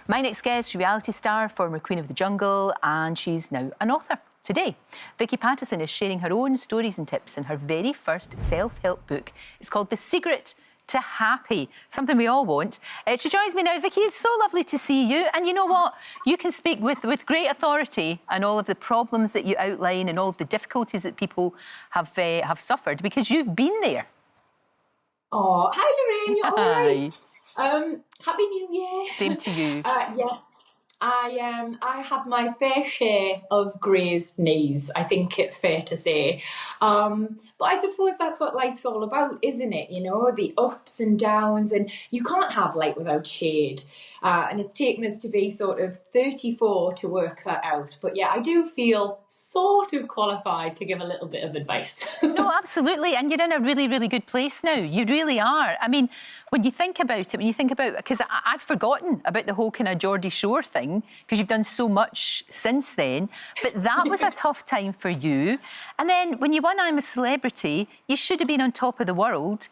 My next guest, reality star, former Queen of the Jungle, and she's now an author. Today, Vicky Pattison is sharing her own stories and tips in her very first self-help book. It's called The Secret to Happy, something we all want. She joins me now. Vicky, it's so lovely to see you. And you know what? You can speak with great authority on all of the problems that you outline and all of the difficulties that people have suffered, because you've been there. Oh, hi Lorraine, you're all right. Happy New Year. Same to you. Yes, I have my fair share of grazed knees, I think it's fair to say. But I suppose that's what life's all about, isn't it? You know, the ups and downs, and you can't have light without shade. And it's taken us to be sort of 34 to work that out. But yeah, I do feel sort of qualified to give a little bit of advice. No, absolutely. And you're in a really, really good place now. You really are. I mean, when you think about it, because I'd forgotten about the whole kind of Geordie Shore thing, because you've done so much since then. But that was a tough time for you. And then when you won I'm a Celebrity, you should have been on top of the world.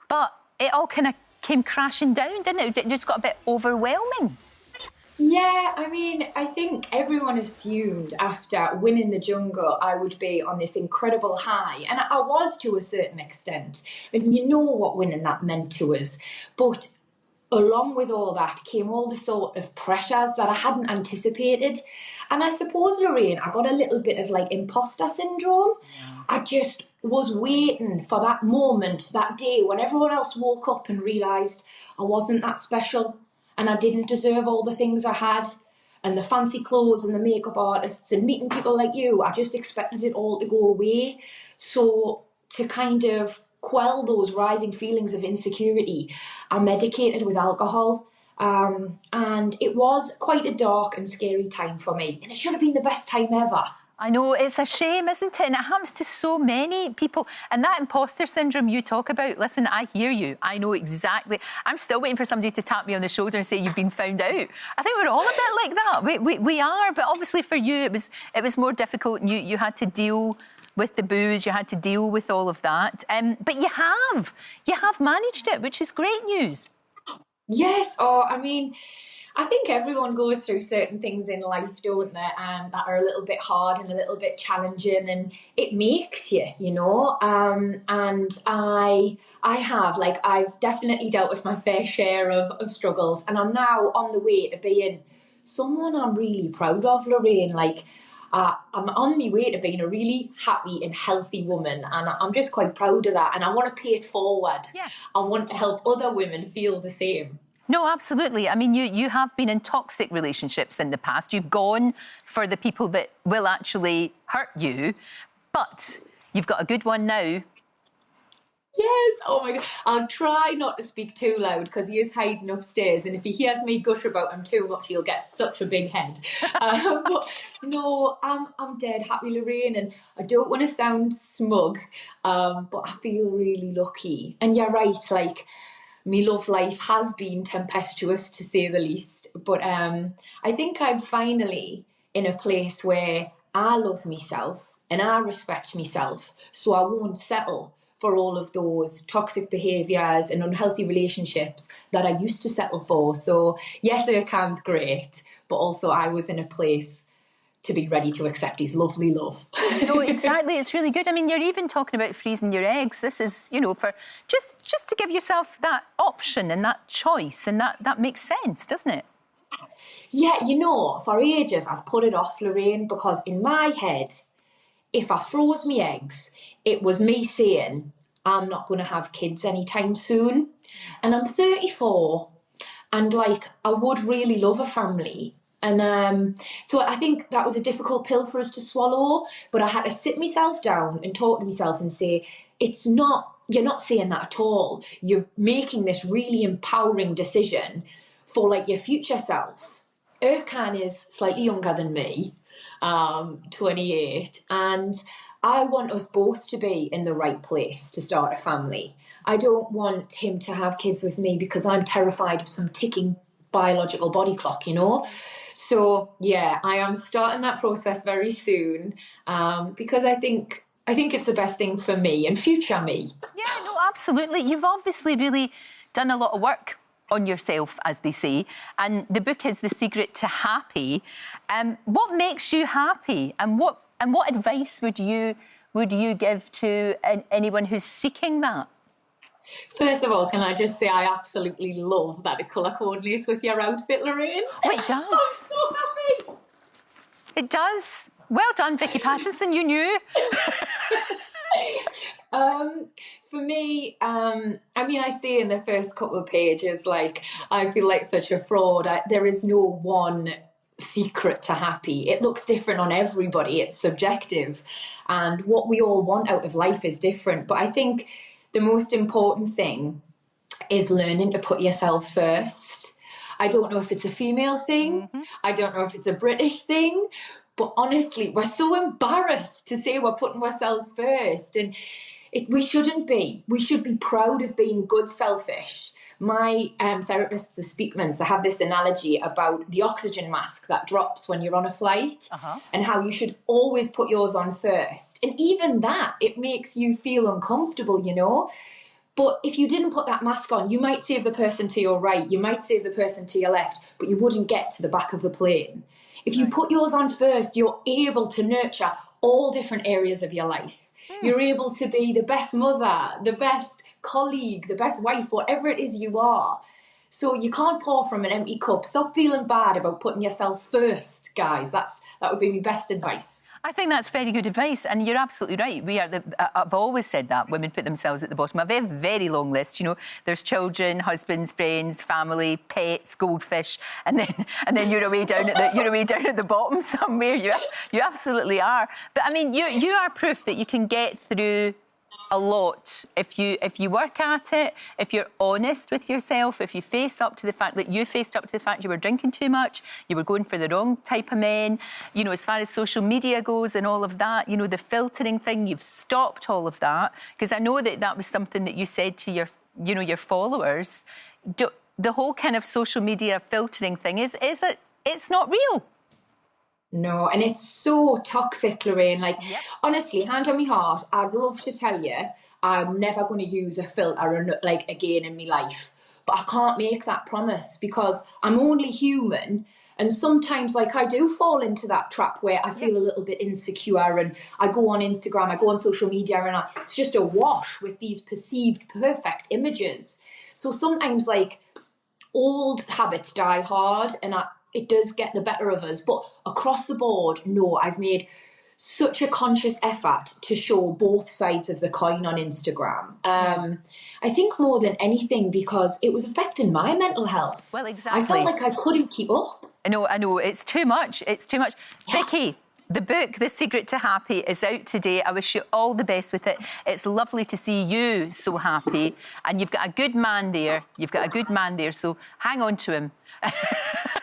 But it all kind of came crashing down, didn't it? It just got a bit overwhelming. Yeah, I mean, I think everyone assumed after winning the Jungle I would be on this incredible high. And I was to a certain extent. And you know what winning that meant to us. But along with all that came all the sort of pressures that I hadn't anticipated. And I suppose, Lorraine, I got a little bit of like imposter syndrome. Yeah. I just was waiting for that moment, that day when everyone else woke up and realised I wasn't that special and I didn't deserve all the things I had and the fancy clothes and the makeup artists and meeting people like you. I just expected it all to go away. So to kind of quell those rising feelings of insecurity, I medicated with alcohol. And it was quite a dark and scary time for me. And it should have been the best time ever. I know, it's a shame, isn't it? And it happens to so many people. And that imposter syndrome you talk about, listen, I hear you. I know exactly. I'm still waiting for somebody to tap me on the shoulder and say, you've been found out. I think we're all a bit like that. We are, but obviously for you, it was more difficult. And you had to deal with the booze, you had to deal with all of that. But you have managed it, which is great news. Yes, I mean, I think everyone goes through certain things in life, don't they, that are a little bit hard and a little bit challenging, and it makes you, you know. And I've definitely dealt with my fair share of struggles, and I'm now on the way to being someone I'm really proud of, Lorraine. I'm on my way to being a really happy and healthy woman, and I'm just quite proud of that, and I want to pay it forward. Yeah. I want to help other women feel the same. No, absolutely. I mean, you have been in toxic relationships in the past. You've gone for the people that will actually hurt you, but you've got a good one now. Yes, oh my God. I'll try not to speak too loud because he is hiding upstairs, and if he hears me gush about him too much, he'll get such a big head. But no, I'm dead happy, Lorraine, and I don't want to sound smug, but I feel really lucky. And you're right, like, my love life has been tempestuous, to say the least. But I think I'm finally in a place where I love myself and I respect myself, so I won't settle for all of those toxic behaviours and unhealthy relationships that I used to settle for. So yes, Ercan's great, but also I was in a place to be ready to accept his lovely love. No, exactly. It's really good. I mean, you're even talking about freezing your eggs. This is, you know, for just to give yourself that option and that choice, and that makes sense, doesn't it? Yeah, you know, for ages I've put it off, Lorraine, because in my head, if I froze my eggs, it was me saying, I'm not going to have kids anytime soon. And I'm 34, and like, I would really love a family. And so I think that was a difficult pill for us to swallow, but I had to sit myself down and talk to myself and say, you're not saying that at all. You're making this really empowering decision for like your future self. Ercan is slightly younger than me, 28, and I want us both to be in the right place to start a family. I don't want him to have kids with me because I'm terrified of some ticking biological body clock, you know. So yeah, I am starting that process very soon, because I think it's the best thing for me and future me. Yeah, no, absolutely. You've obviously really done a lot of work on yourself, as they say, and the book is The Secret to Happy. What makes you happy, and what advice would you give to anyone who's seeking that? First of all, can I just say I absolutely love that it colour coordinates with your outfit, Lorraine. Oh, it does. I'm so happy. It does. Well done, Vicky Pattison. You knew. For me, I mean, I see in the first couple of pages, like, I feel like such a fraud. There is no one secret to happy. It looks different on everybody. It's subjective. And what we all want out of life is different. But I think the most important thing is learning to put yourself first. I don't know if it's a female thing. I don't know if it's a British thing. But honestly, we're so embarrassed to say we're putting ourselves first. And we shouldn't be. We should be proud of being good selfish. My therapists, the Speakmans, they have this analogy about the oxygen mask that drops when you're on a flight and how you should always put yours on first. And even that, it makes you feel uncomfortable, you know. But if you didn't put that mask on, you might save the person to your right, you might save the person to your left, but you wouldn't get to the back of the plane. If you put yours on first, you're able to nurture all different areas of your life. You're able to be the best mother, the best colleague, the best wife, whatever it is you are. So you can't pour from an empty cup. Stop feeling bad about putting yourself first, guys. That would be my best advice. I think that's very good advice, and you're absolutely right. I've always said that women put themselves at the bottom. I have a very long list. You know, there's children, husbands, friends, family, pets, goldfish, and then you're away down at the bottom somewhere. You absolutely are. But I mean, you are proof that you can get through a lot if you work at it, if you're honest with yourself, if you face up to the fact that you were drinking too much, you were going for the wrong type of men, you know, as far as social media goes and all of that, you know, the filtering thing, you've stopped all of that, because I know that was something that you said to your followers. The whole kind of social media filtering thing it's not real. No, and it's so toxic, Lorraine. Like, honestly, hand on my heart, I'd love to tell you I'm never going to use a filter again in my life. But I can't make that promise because I'm only human. And sometimes, like, I do fall into that trap where I feel a little bit insecure and I go on Instagram, I go on social media and it's just awash with these perceived perfect images. So sometimes, like, old habits die hard and it does get the better of us. But across the board, no, I've made such a conscious effort to show both sides of the coin on Instagram. I think more than anything because it was affecting my mental health. Well, exactly. I felt like I couldn't keep up. I know. It's too much. It's too much. Yeah. Vicky, the book, The Secret to Happy, is out today. I wish you all the best with it. It's lovely to see you so happy. And you've got a good man there. So hang on to him.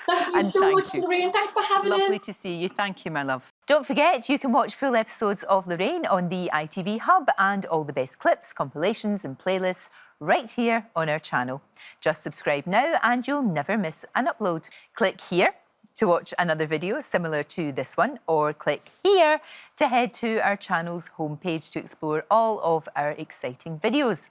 Thank you so much, Lorraine. Thanks for having us. Lovely to see you. Thank you, my love. Don't forget, you can watch full episodes of Lorraine on the ITV Hub and all the best clips, compilations and playlists right here on our channel. Just subscribe now and you'll never miss an upload. Click here to watch another video similar to this one, or click here to head to our channel's homepage to explore all of our exciting videos.